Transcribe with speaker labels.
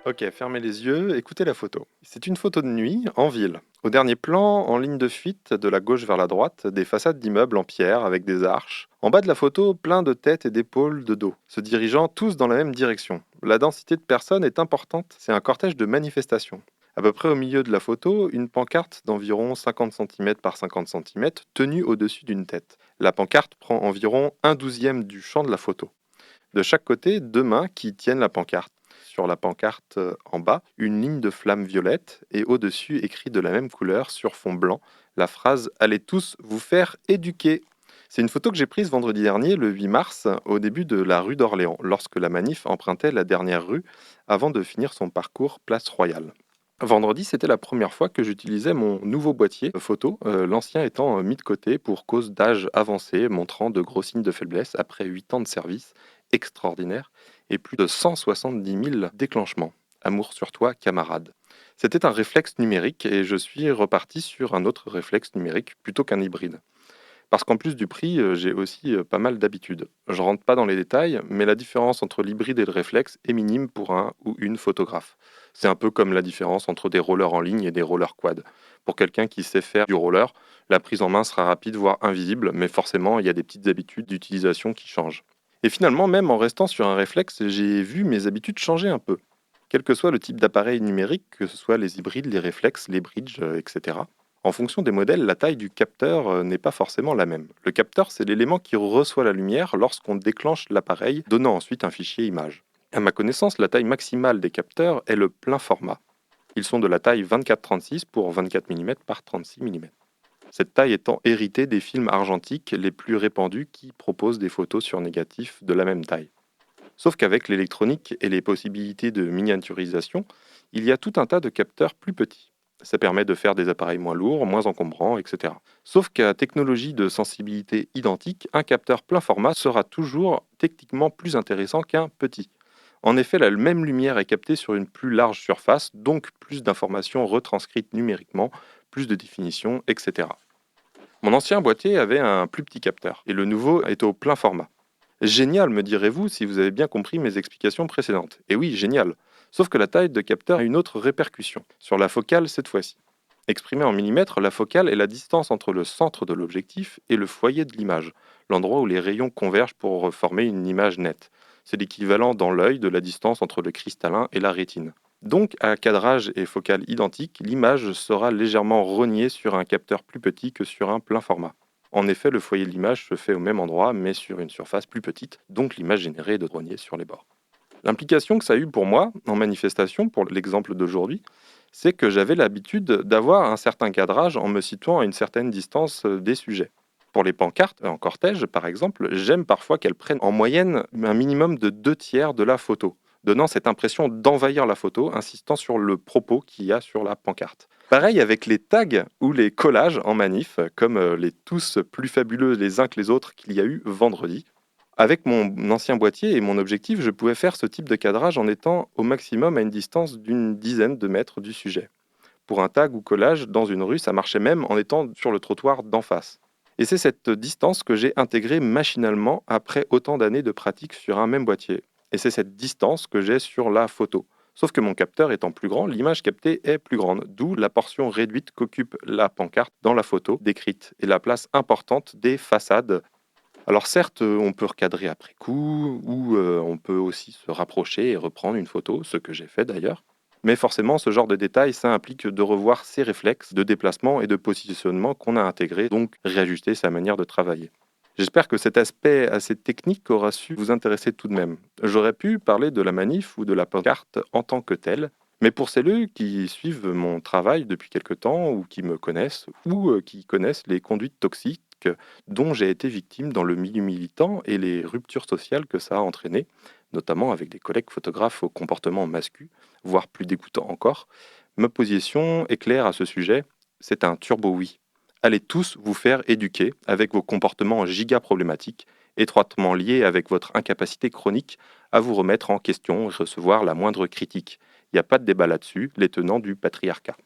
Speaker 1: Ok, fermez les yeux, écoutez la photo. C'est une photo de nuit, en ville. Au dernier plan, en ligne de fuite, de la gauche vers la droite, des façades d'immeubles en pierre avec des arches. En bas de la photo, plein de têtes et d'épaules de dos, se dirigeant tous dans la même direction. La densité de personnes est importante, c'est un cortège de manifestations. À peu près au milieu de la photo, une pancarte d'environ 50 cm par 50 cm tenue au-dessus d'une tête. La pancarte prend environ un douzième du champ de la photo. De chaque côté, deux mains qui tiennent la pancarte. Sur la pancarte en bas, une ligne de flamme violette et au-dessus écrit de la même couleur sur fond blanc la phrase Allez tous vous faire éduquer. C'est une photo que j'ai prise vendredi dernier, le 8 mars, au début de la rue d'Orléans, lorsque la manif empruntait la dernière rue avant de finir son parcours place Royale. Vendredi, c'était la première fois que j'utilisais mon nouveau boîtier photo, l'ancien étant mis de côté pour cause d'âge avancé, montrant de gros signes de faiblesse après 8 ans de service extraordinaire et plus de 170 000 déclenchements. Amour sur toi, camarade. C'était un réflexe numérique et je suis reparti sur un autre réflexe numérique plutôt qu'un hybride. Parce qu'en plus du prix, j'ai aussi pas mal d'habitudes. Je rentre pas dans les détails, mais la différence entre l'hybride et le réflexe est minime pour un ou une photographe. C'est un peu comme la différence entre des rollers en ligne et des rollers quad. Pour quelqu'un qui sait faire du roller, la prise en main sera rapide, voire invisible, mais forcément, il y a des petites habitudes d'utilisation qui changent. Et finalement, même en restant sur un réflexe, j'ai vu mes habitudes changer un peu. Quel que soit le type d'appareil numérique, que ce soit les hybrides, les réflexes, les bridges, etc. En fonction des modèles, la taille du capteur n'est pas forcément la même. Le capteur, c'est l'élément qui reçoit la lumière lorsqu'on déclenche l'appareil, donnant ensuite un fichier image. À ma connaissance, la taille maximale des capteurs est le plein format. Ils sont de la taille 24-36 pour 24 mm par 36 mm. Cette taille étant héritée des films argentiques les plus répandus qui proposent des photos sur négatif de la même taille. Sauf qu'avec l'électronique et les possibilités de miniaturisation, il y a tout un tas de capteurs plus petits. Ça permet de faire des appareils moins lourds, moins encombrants, etc. Sauf qu'à technologie de sensibilité identique, un capteur plein format sera toujours techniquement plus intéressant qu'un petit. En effet, la même lumière est captée sur une plus large surface, donc plus d'informations retranscrites numériquement, plus de définition, etc. Mon ancien boîtier avait un plus petit capteur, et le nouveau est au plein format. Génial, me direz-vous, si vous avez bien compris mes explications précédentes. Et oui, génial. Sauf que la taille de capteur a une autre répercussion, sur la focale cette fois-ci. Exprimée en millimètres, la focale est la distance entre le centre de l'objectif et le foyer de l'image, l'endroit où les rayons convergent pour former une image nette. C'est l'équivalent dans l'œil de la distance entre le cristallin et la rétine. Donc, à cadrage et focale identiques, l'image sera légèrement rognée sur un capteur plus petit que sur un plein format. En effet, le foyer de l'image se fait au même endroit, mais sur une surface plus petite, donc l'image générée est de rognée sur les bords. L'implication que ça a eu pour moi, en manifestation, pour l'exemple d'aujourd'hui, c'est que j'avais l'habitude d'avoir un certain cadrage en me situant à une certaine distance des sujets. Pour les pancartes en cortège, par exemple, j'aime parfois qu'elles prennent en moyenne un minimum de 2 tiers de la photo, donnant cette impression d'envahir la photo, insistant sur le propos qu'il y a sur la pancarte. Pareil avec les tags ou les collages en manif, comme les tous plus fabuleux les uns que les autres qu'il y a eu vendredi. Avec mon ancien boîtier et mon objectif, je pouvais faire ce type de cadrage en étant au maximum à une distance d'une dizaine de mètres du sujet. Pour un tag ou collage dans une rue, ça marchait même en étant sur le trottoir d'en face. Et c'est cette distance que j'ai intégrée machinalement après autant d'années de pratique sur un même boîtier. Et c'est cette distance que j'ai sur la photo. Sauf que mon capteur étant plus grand, l'image captée est plus grande, d'où la portion réduite qu'occupe la pancarte dans la photo décrite et la place importante des façades. Alors certes, on peut recadrer après coup ou on peut aussi se rapprocher et reprendre une photo, ce que j'ai fait d'ailleurs. Mais forcément, ce genre de détail, ça implique de revoir ses réflexes de déplacement et de positionnement qu'on a intégrés, donc réajuster sa manière de travailler. J'espère que cet aspect assez technique aura su vous intéresser tout de même. J'aurais pu parler de la manif ou de la pancarte en tant que telle, mais pour celles qui suivent mon travail depuis quelque temps ou qui me connaissent ou qui connaissent les conduites toxiques dont j'ai été victime dans le milieu militant et les ruptures sociales que ça a entraîné, notamment avec des collègues photographes au comportement mascu, voire plus dégoûtant encore, ma position est claire à ce sujet, c'est un turbo oui. Allez tous vous faire éduquer avec vos comportements giga problématiques, étroitement liés avec votre incapacité chronique à vous remettre en question et recevoir la moindre critique. Il n'y a pas de débat là-dessus, les tenants du patriarcat.